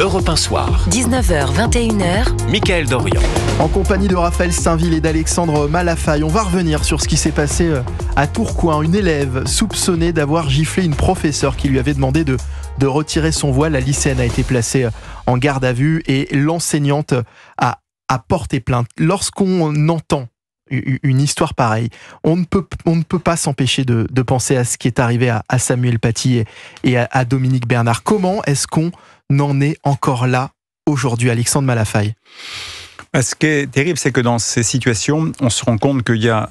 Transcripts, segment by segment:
Europe 1 Soir. 19h, 21h. Mickaël Dorian. En compagnie de Raphaël Steinville et d'Alexandre Malafaille, on va revenir sur ce qui s'est passé à Tourcoing. Une élève soupçonnée d'avoir giflé une professeure qui lui avait demandé de retirer son voile. La lycéenne a été placée en garde à vue et l'enseignante a porté plainte. Lorsqu'on entend une histoire pareille, on ne peut pas s'empêcher de penser à ce qui est arrivé à Samuel Paty et à Dominique Bernard. Comment est-ce qu'on en est encore là aujourd'hui, Alexandre Malafaille? Ce qui est terrible, c'est que dans ces situations, on se rend compte qu'il y a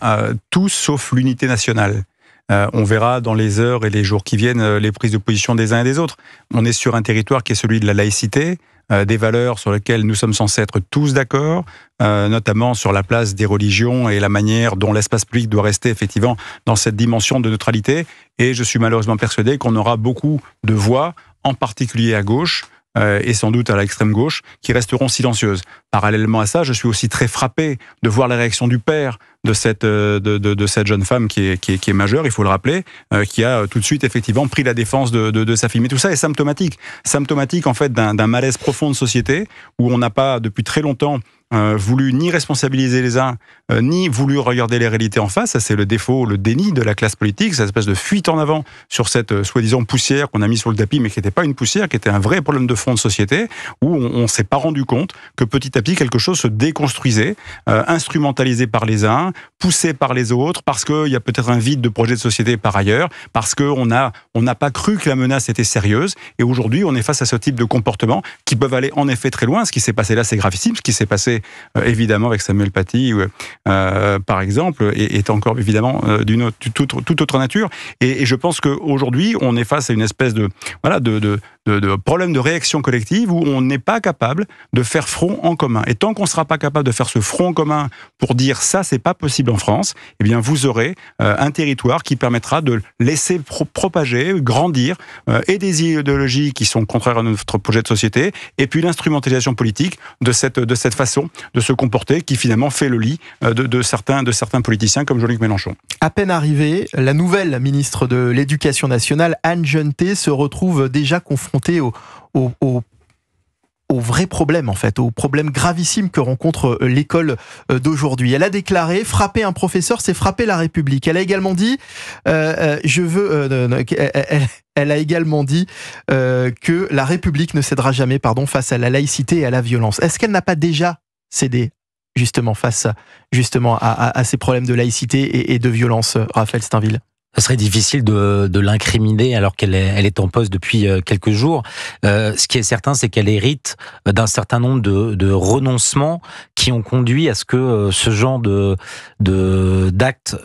tout sauf l'unité nationale. On verra dans les heures et les jours qui viennent les prises de position des uns et des autres. On est sur un territoire qui est celui de la laïcité, des valeurs sur lesquelles nous sommes censés être tous d'accord, notamment sur la place des religions et la manière dont l'espace public doit rester effectivement dans cette dimension de neutralité. Et je suis malheureusement persuadé qu'on aura beaucoup de voix, en particulier à gauche, et sans doute à l'extrême gauche, qui resteront silencieuses. Parallèlement à ça, je suis aussi très frappé de voir la réaction du père de cette jeune femme qui est majeure, il faut le rappeler, qui a tout de suite effectivement pris la défense de sa fille. Mais tout ça est symptomatique en fait d'un malaise profond de société où on n'a pas depuis très longtemps voulu ni responsabiliser les uns, ni voulu regarder les réalités en face. Ça, c'est le défaut, le déni de la classe politique, cette espèce de fuite en avant sur cette soi-disant poussière qu'on a mis sur le tapis, mais qui n'était pas une poussière, qui était un vrai problème de fond de société, où on ne s'est pas rendu compte que petit à petit, quelque chose se déconstruisait, instrumentalisé par les uns, poussé par les autres, parce qu'il y a peut-être un vide de projet de société par ailleurs, parce qu'on n'a pas cru que la menace était sérieuse, et aujourd'hui, on est face à ce type de comportements qui peuvent aller en effet très loin. Ce qui s'est passé là, c'est gravissime. Ce qui s'est passé évidemment avec Samuel Paty, par exemple, est encore évidemment d'une toute autre nature. Et je pense qu'aujourd'hui, on est face à une espèce de problème de réaction collective où on n'est pas capable de faire front en commun. Et tant qu'on ne sera pas capable de faire ce front en commun pour dire ça, c'est pas possible en France, eh bien vous aurez un territoire qui permettra de laisser propager, grandir et des idéologies qui sont contraires à notre projet de société, et puis l'instrumentalisation politique de cette façon de se comporter qui finalement fait le lit de certains politiciens comme Jean-Luc Mélenchon. À peine arrivée, la nouvelle ministre de l'Éducation nationale, Anne Genetet, se retrouve déjà confrontée au vrai problème, en fait, au problème gravissime que rencontre l'école d'aujourd'hui. Elle a déclaré: frapper un professeur, c'est frapper la République. Elle a également dit elle a également dit que la République ne cédera jamais face à la laïcité et à la violence. Est-ce qu'elle n'a pas déjà cédé justement face à ces problèmes de laïcité et de violence, Raphaël Steinville? Ce serait difficile de l'incriminer alors qu'elle est en poste depuis quelques jours. Ce qui est certain, c'est qu'elle hérite d'un certain nombre de renoncements qui ont conduit à ce que ce genre d'actes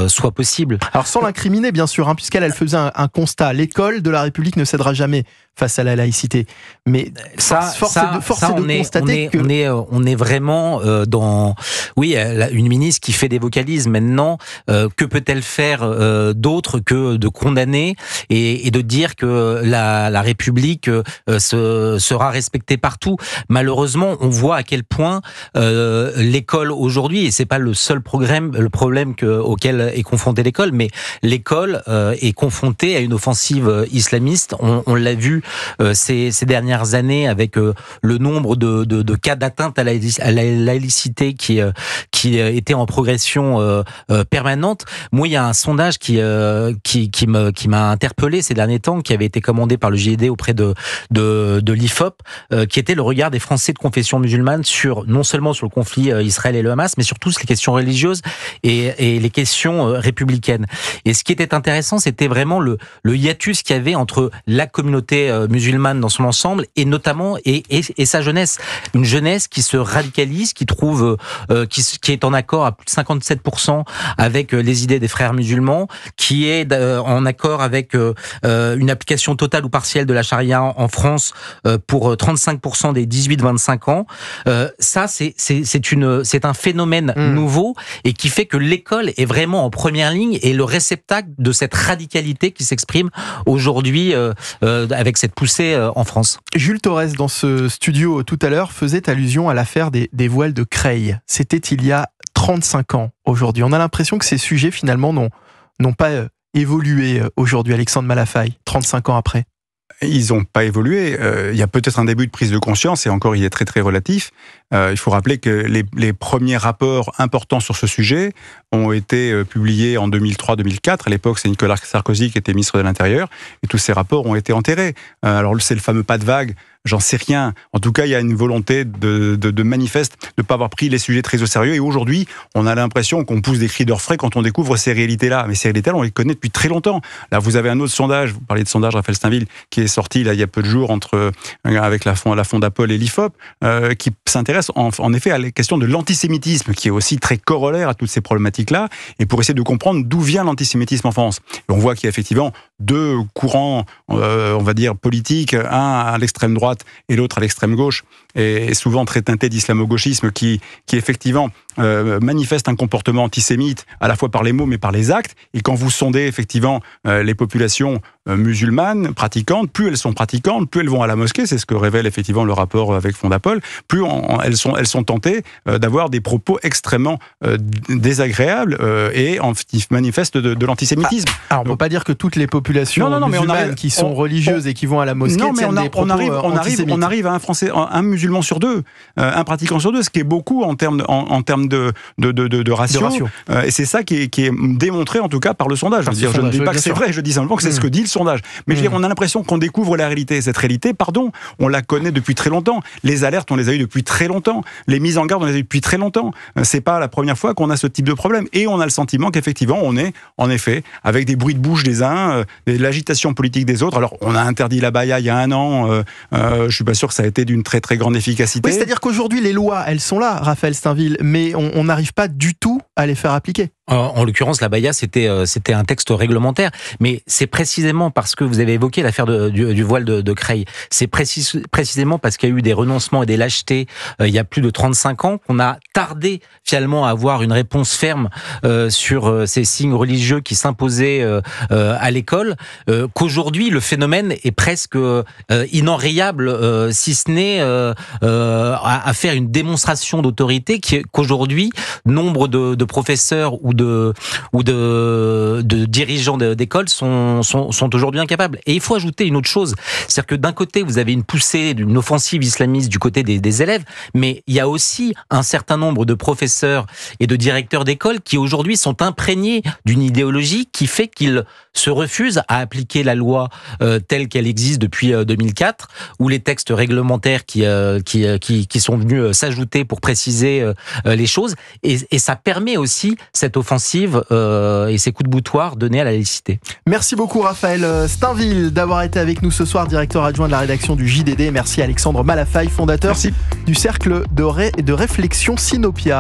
soit possible. Alors sans l'incriminer, bien sûr, puisqu'elle faisait un constat. L'école de la République ne cédera jamais face à la laïcité. Mais force est de constater on est vraiment dans une ministre qui fait des vocalises. Maintenant, que peut-elle faire d'autre que de condamner et de dire que la République sera respectée partout? Malheureusement, on voit à quel point l'école aujourd'hui, et c'est pas le seul problème auquel est confrontée l'école, mais l'école est confrontée à une offensive islamiste. On l'a vu ces dernières années avec le nombre de cas d'atteinte à la laïcité qui était en progression permanente. Moi, il y a un sondage qui m'a interpellé ces derniers temps, qui avait été commandé par le JED auprès de l'IFOP, qui était le regard des Français de confession musulmane non seulement sur le conflit Israël et le Hamas, mais surtout sur les questions religieuses et les questions républicaines. Et ce qui était intéressant, c'était vraiment le hiatus qu'il y avait entre la communauté musulmane dans son ensemble et notamment et sa jeunesse. Une jeunesse qui se radicalise, qui trouve qui est en accord à plus de 57% avec les idées des frères musulmans, qui est en accord avec une application totale ou partielle de la charia en France pour 35% des 18-25 ans. Ça, c'est un phénomène nouveau et qui fait que l'école est vraiment en première ligne et le réceptacle de cette radicalité qui s'exprime aujourd'hui avec cette poussée en France. Jules Torres, dans ce studio tout à l'heure, faisait allusion à l'affaire des voiles de Creil. C'était il y a 35 ans aujourd'hui. On a l'impression que ces sujets, finalement, n'ont pas évolué aujourd'hui, Alexandre Malafaille, 35 ans après. ils n'ont pas évolué. Il y a peut-être un début de prise de conscience, et encore, il est très très relatif. Il faut rappeler que les premiers rapports importants sur ce sujet ont été publiés en 2003-2004. À l'époque, c'est Nicolas Sarkozy qui était ministre de l'Intérieur, et tous ces rapports ont été enterrés. Alors, c'est le fameux pas de vague. J'en sais rien. En tout cas, il y a une volonté de manifeste de ne pas avoir pris les sujets très au sérieux. Et aujourd'hui, on a l'impression qu'on pousse des cris d'orfraie quand on découvre ces réalités-là. Mais ces réalités-là, on les connaît depuis très longtemps. Là, vous avez un autre sondage, vous parlez de sondage Raphaël Steinville, qui est sorti là, il y a peu de jours avec la Fondapol et l'IFOP, qui s'intéresse en effet à la question de l'antisémitisme, qui est aussi très corollaire à toutes ces problématiques-là, et pour essayer de comprendre d'où vient l'antisémitisme en France. Et on voit qu'il y a effectivement deux courants, on va dire, politiques, un à l'extrême droite et l'autre à l'extrême gauche, et souvent très teinté d'islamo-gauchisme, qui effectivement manifeste un comportement antisémite, à la fois par les mots mais par les actes. Et quand vous sondez effectivement les populations musulmanes pratiquantes, plus elles sont pratiquantes, plus elles vont à la mosquée, c'est ce que révèle effectivement le rapport avec Fondapol, plus elles sont tentées d'avoir des propos extrêmement désagréables et manifestent de l'antisémitisme. Alors on ne peut pas dire que toutes les populations musulmanes qui sont religieuses et qui vont à la mosquée tiennent des propos antisémites. On arrive à un musulman sur deux, un pratiquant sur deux, ce qui est beaucoup en termes de ratio. Et c'est ça qui est démontré en tout cas par le sondage. Je ne dis pas que c'est vrai, je dis simplement que c'est ce que dit le sondage. Mais je veux dire, on a l'impression qu'on découvre la réalité. Cette réalité, on la connaît depuis très longtemps. Les alertes, on les a eues depuis très longtemps. Les mises en garde, on les a eues depuis très longtemps. C'est pas la première fois qu'on a ce type de problème. Et on a le sentiment qu'effectivement, on est, en effet, avec des bruits de bouche des uns, de l'agitation politique des autres. Alors, on a interdit la baya il y a 1 an. Je suis pas sûr que ça a été d'une très très grande efficacité. Oui, c'est-à-dire qu'aujourd'hui, les lois, elles sont là, Raphaël Steinville, mais on n'arrive pas du tout à les faire appliquer. En l'occurrence, la baya, c'était un texte réglementaire, mais c'est précisément parce que vous avez évoqué l'affaire du voile de Creil. C'est précisément parce qu'il y a eu des renoncements et des lâchetés il y a plus de 35 ans qu'on a tardé finalement à avoir une réponse ferme sur ces signes religieux qui s'imposaient à l'école, qu'aujourd'hui le phénomène est presque inenrayable, si ce n'est à faire une démonstration d'autorité qu'aujourd'hui nombre de professeurs ou de dirigeants d'école sont aujourd'hui incapables. Et il faut ajouter une autre chose, c'est-à-dire que d'un côté vous avez une poussée d'une offensive islamiste du côté des élèves, mais il y a aussi un certain nombre de professeurs et de directeurs d'école qui aujourd'hui sont imprégnés d'une idéologie qui fait qu'ils se refusent à appliquer la loi telle qu'elle existe depuis 2004, ou les textes réglementaires qui sont venus s'ajouter pour préciser les choses, et ça permet aussi cette offensive et ces coups de boutoir donnés à la laïcité. Merci beaucoup Raphaël Steinville d'avoir été avec nous ce soir, directeur adjoint de la rédaction du JDD. Merci Alexandre Malafaille, fondateur du Cercle de réflexion Sinopia.